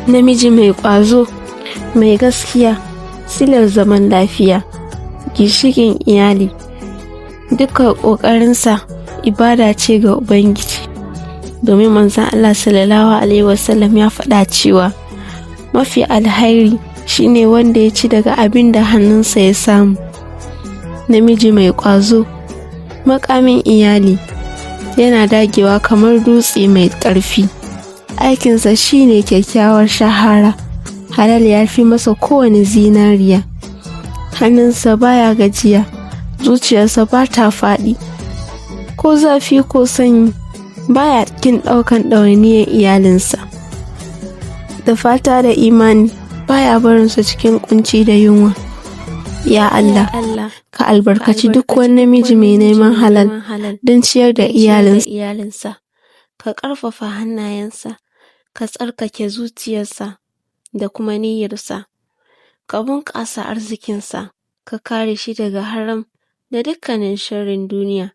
namiji mai ƙwazo, mai gaskiya, silar zaman lafiya, ginshiƙin iyali. Duka ƙoƙarinsa ibada ce ga Ubangiji, domin manzon Allah sallallahu alaihi wasallam ya faɗa cewa mafi alhairi shine wanda ya ci daga abin da hannunsa ya samu. Namiji mai ƙwazo, makamin iyali, yana dagewa kamar dutse mai ƙarfi. Aikinsa shine kyakkyawar shahara, halal ya fi masa kowane zinariya. Hannunsa baya gajiya, zuciyarsa ba ta faɗi, ko zafi ko sanyi baya kin ɗaukan ɗawainiyar iyalinsa. Da fata da imani baya barinsa cikin kunci da yunwa. Ya Allah, ka albarkaci duk wani namiji mai neman halal don ciyar da iyalinsa. Ka ƙarfafa hannayensa, ka tsarkake zuciyarsa da kuma niyyarsa. Ka bunƙasa arzikinsa, ka kare shi daga haram da dukkanin sharrin duniya